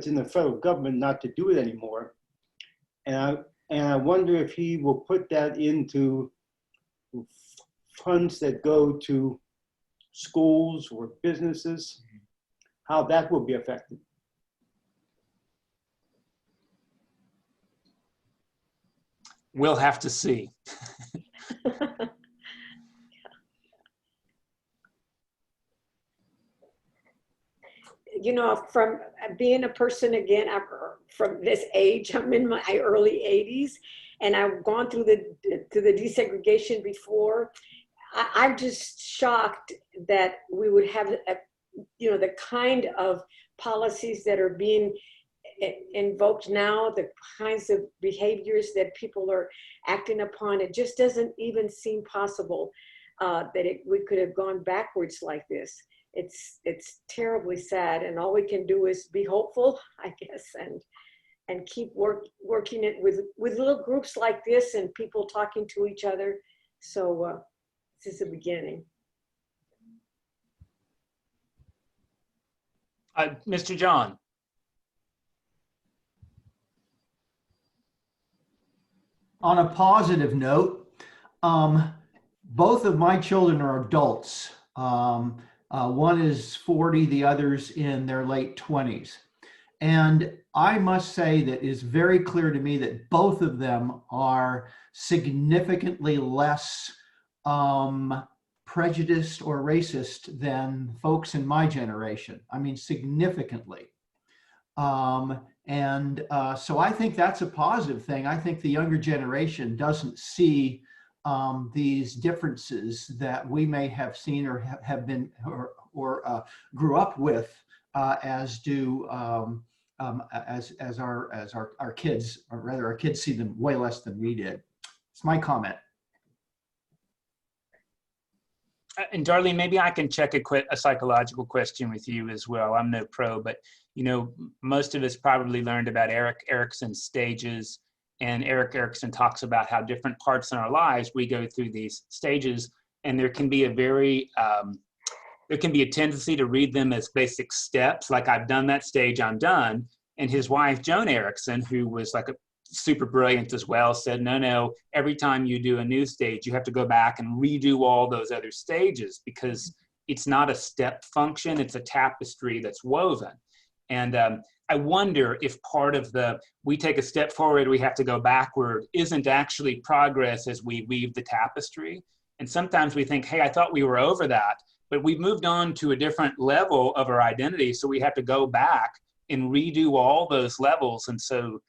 in the federal government not to do it anymore. And I wonder if he will put that into funds that go to schools or businesses, how that will be affected. We'll have to see. You know, from being a person, again, from this age, I'm in my early 80s, and I've gone through the desegregation before. I'm just shocked that we would have, the kind of policies that are being invoked now, the kinds of behaviors that people are acting upon. It just doesn't even seem possible that we could have gone backwards like this. It's terribly sad, and all we can do is be hopeful, I guess, and keep working it with little groups like this and people talking to each other. So this is the beginning. Mr. John. On a positive note, both of my children are adults. One is 40, the other's in their late 20s. And I must say that it's very clear to me that both of them are significantly less prejudiced or racist than folks in my generation. I mean, significantly. So I think that's a positive thing. I think the younger generation doesn't see these differences that we may have seen or have been or grew up with, as do as our kids, or rather our kids see them way less than we did. It's my comment. And Darline, maybe I can check a psychological question with you as well. I'm no pro, but you know, most of us probably learned about Erik Erikson's stages, and Erik Erikson talks about how different parts in our lives we go through these stages, and there can be a tendency to read them as basic steps, like I've done that stage, I'm done. And his wife, Joan Erickson, who was like a super brilliant as well, said, no, every time you do a new stage, you have to go back and redo all those other stages, because it's not a step function, it's a tapestry that's woven. And I wonder if part of we take a step forward, we have to go backward, isn't actually progress as we weave the tapestry. And sometimes we think, hey, I thought we were over that, but we've moved on to a different level of our identity, so we have to go back and redo all those levels. And so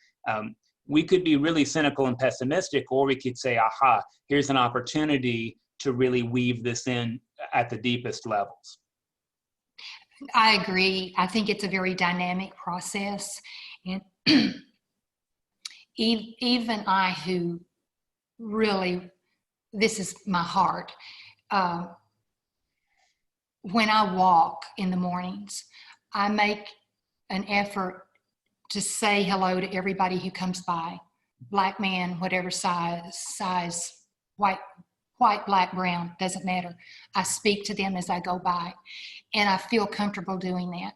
we could be really cynical and pessimistic, or we could say, aha, here's an opportunity to really weave this in at the deepest levels. I agree. I think it's a very dynamic process. And even I, who really, this is my heart, when I walk in the mornings, I make an effort to say hello to everybody who comes by, black man, whatever size, white, black, brown, doesn't matter. I speak to them as I go by, and I feel comfortable doing that.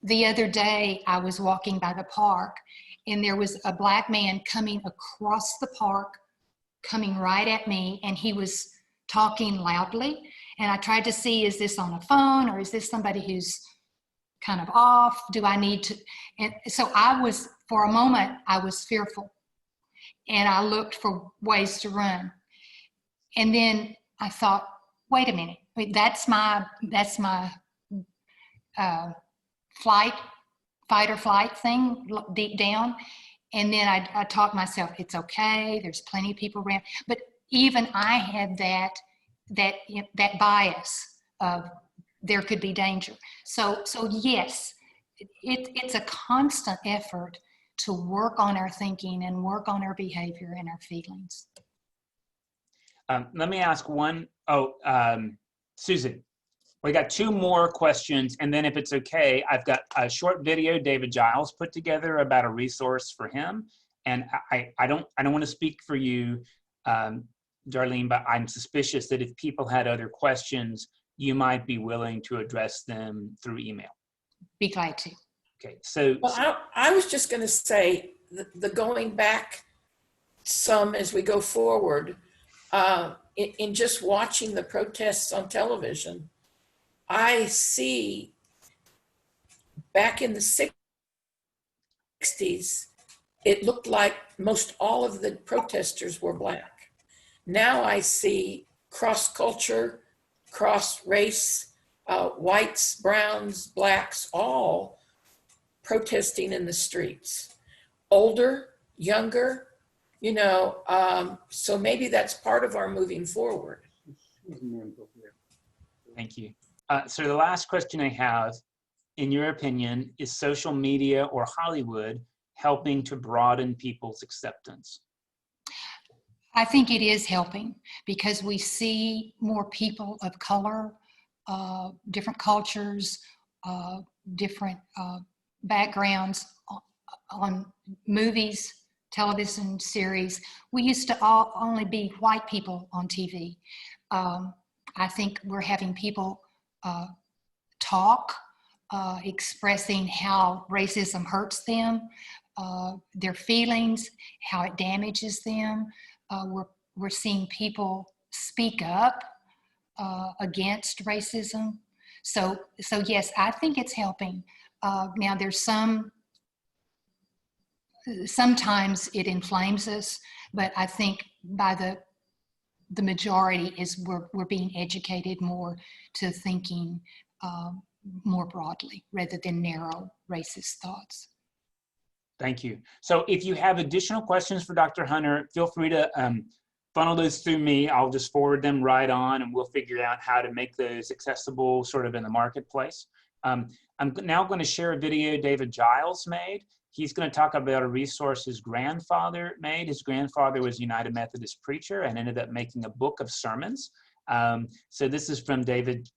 The other day, I was walking by the park, and there was a black man coming across the park, coming right at me, and he was talking loudly, and I tried to see, is this on a phone, or is this somebody who's kind of off? Do I need to? And so for a moment, I was fearful, and I looked for ways to run. And then I thought, wait a minute, that's my fight or flight thing deep down. And then I taught myself, it's okay, there's plenty of people around. But even I had that bias of there could be danger. So yes, it's a constant effort to work on our thinking and work on our behavior and our feelings. Let me ask one. Susan, we got two more questions, and then if it's okay, I've got a short video David Giles put together about a resource for him. And I don't want to speak for you, Darline, but I'm suspicious that if people had other questions, you might be willing to address them through email. Be glad to. Okay, so. Well, I was just going to say the going back some as we go forward, in just watching the protests on television, I see back in the 60s, it looked like most all of the protesters were black. Now I see cross-culture, cross-race, whites, browns, blacks, all protesting in the streets. Older, younger, so maybe that's part of our moving forward. Thank you. So the last question I have, in your opinion, is social media or Hollywood helping to broaden people's acceptance? I think it is helping, because we see more people of color, different cultures, different backgrounds on movies, television series. We used to only be white people on TV. I think we're having people talk, expressing how racism hurts them, their feelings, how it damages them. We're seeing people speak up against racism. So yes, I think it's helping. Now there's sometimes it inflames us, but I think by the majority is we're being educated more to thinking more broadly rather than narrow racist thoughts. Thank you. So if you have additional questions for Dr. Hunter, feel free to funnel those through me. I'll just forward them right on, and we'll figure out how to make those accessible sort of in the marketplace. I'm now going to share a video David Giles made. He's going to talk about a resource his grandfather made. His grandfather was a United Methodist preacher and ended up making a book of sermons. So this is from David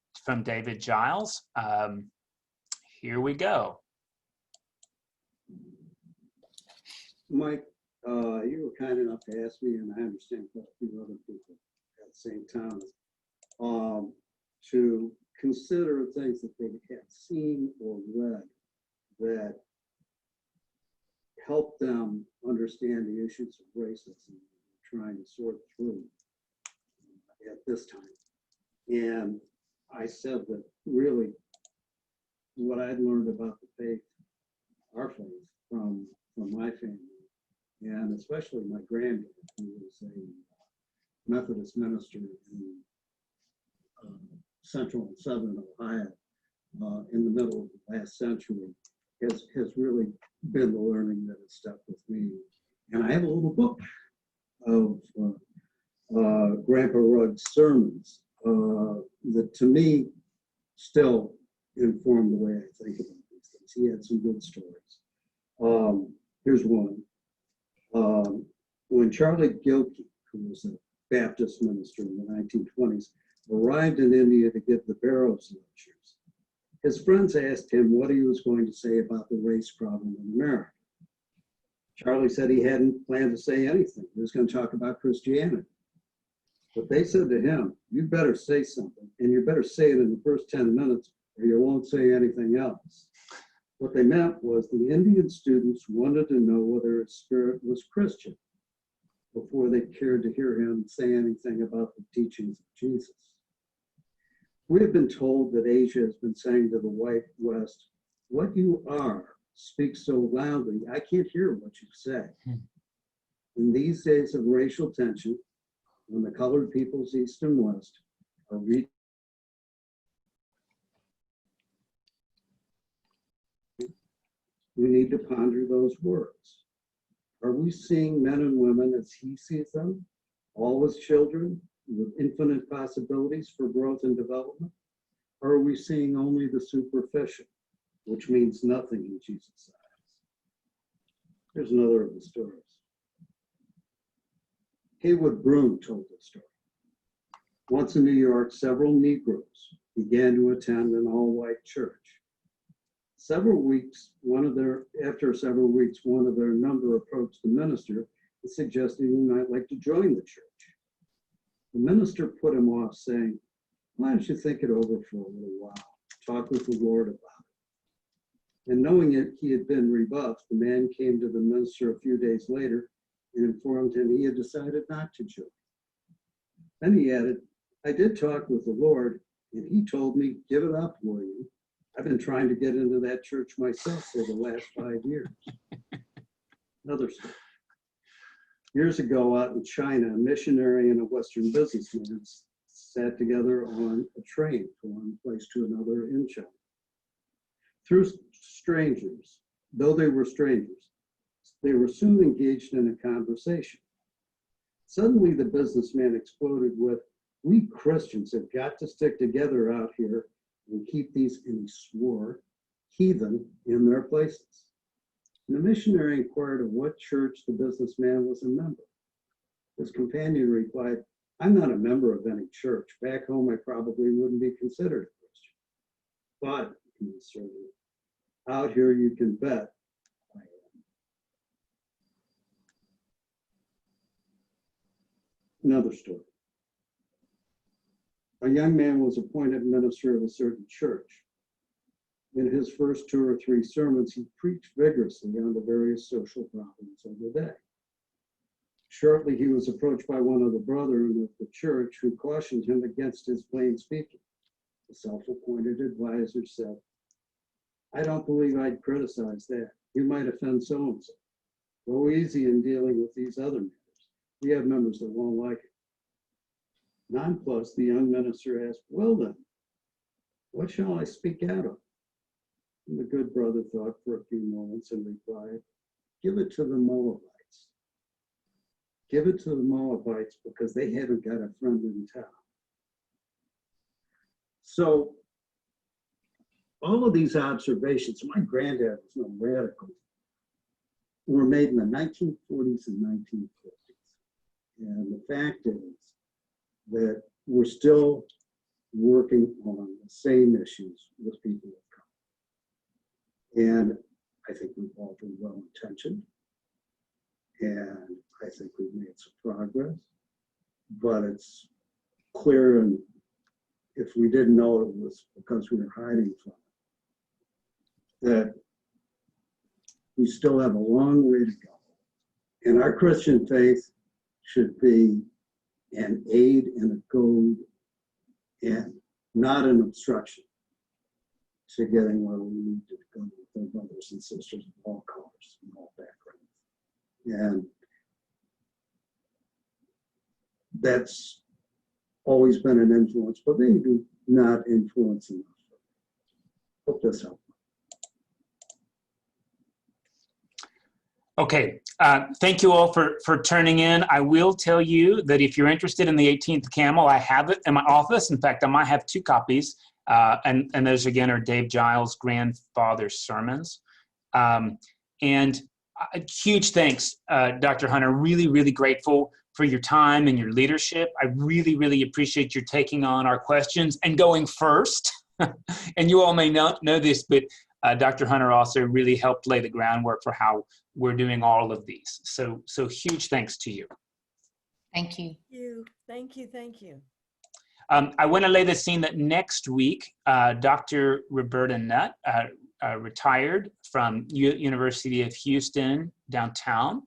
Giles. Here we go. Mike, you were kind enough to ask me, and I understand quite a few other people at the same time, to consider things that they have seen or read that help them understand the issues of racism we're trying to sort through at this time. And I said that really what I'd learned about the faith, our faith, from my family, and especially my granddad, who was a Methodist minister in central and southern Ohio in the middle of the last century, has really been the learning that has stuck with me. And I have a little book of Grandpa Rugg's sermons that to me still inform the way I think about these things. He had some good stories. Here's one. When Charlie Gilkey, who was a Baptist minister in the 1920s, arrived in India to give the Barrows lectures, his friends asked him what he was going to say about the race problem in America. Charlie said he hadn't planned to say anything. He was going to talk about Christianity. But they said to him, you better say something, and you better say it in the first 10 minutes, or you won't say anything else. What they meant was the Indian students wanted to know whether his spirit was Christian before they cared to hear him say anything about the teachings of Jesus. We have been told that Asia has been saying to the white West, what you are speaks so loudly, I can't hear what you say. In these days of racial tension, when the colored peoples East and West are reaching, we need to ponder those words. Are we seeing men and women as he sees them, all as children with infinite possibilities for growth and development? Or are we seeing only the superficial, which means nothing in Jesus' eyes? Here's another of the stories. Haywood Broom told this story. Once in New York, several Negroes began to attend an all-white church. After several weeks, one of their number approached the minister and suggested he might like to join the church. The minister put him off, saying, why don't you think it over for a little while, talk with the Lord about it. And knowing he had been rebuffed, the man came to the minister a few days later and informed him he had decided not to join. Then he added, I did talk with the Lord, and he told me, give it up, will you? I've been trying to get into that church myself for the last 5 years. Another story. Years ago out in China, a missionary and a Western businessman sat together on a train from one place to another in China. Though they were strangers, they were soon engaged in a conversation. Suddenly the businessman exploded with, we Christians have got to stick together out here and keep these, and he swore, heathen in their places. And the missionary inquired of what church the businessman was a member. His companion replied, I'm not a member of any church. Back home, I probably wouldn't be considered a Christian. But, he asserted, out here you can bet I am. Another story. A young man was appointed minister of a certain church. In his first 2 or 3 sermons, he preached vigorously on the various social problems of the day. Shortly, he was approached by one of the brethren of the church who cautioned him against his plain speaking. The self-appointed advisor said, I don't believe I'd criticize that. You might offend so-and-so. Go easy in dealing with these other matters. We have members that won't like it. Nonplussed, the young minister asked, well then, what shall I speak out of? And the good brother thought for a few moments and replied, give it to the Moabites. Give it to the Moabites because they haven't got a friend in town. So all of these observations, my granddad was no radical, were made in the 1940s and 1950s. And the fact is that we're still working on the same issues with people of color. And I think we've all been well intentioned. And I think we've made some progress. But it's clear, and if we didn't know it was because we were hiding from it, that we still have a long way to go. And our Christian faith should be an aid and a goad and not an obstruction to getting where we need to go with our brothers and sisters of all colors and all backgrounds. And that's always been an influence, but maybe not influence enough. Hope this helps. Okay, thank you all for turning in. I will tell you that if you're interested in the 18th Camel, I have it in my office. In fact, I might have 2 copies. And those again are Dave Giles' grandfather's sermons. And huge thanks, Dr. Hunter. Really, really grateful for your time and your leadership. I really, really appreciate your taking on our questions and going first. And you all may not know this, but Dr. Hunter also really helped lay the groundwork for how we're doing all of these. So huge thanks to you. Thank you. Thank you. Thank you. I want to lay the scene that next week, Dr. Roberta Nutt, retired from University of Houston downtown,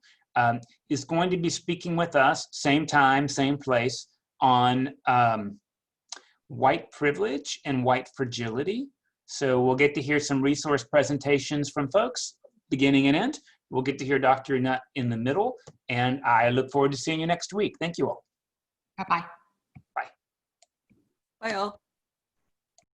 is going to be speaking with us, same time, same place, on white privilege and white fragility. So we'll get to hear some resource presentations from folks, beginning and end. We'll get to hear Dr. Nutt in the middle, and I look forward to seeing you next week. Thank you all. Bye-bye. Bye all.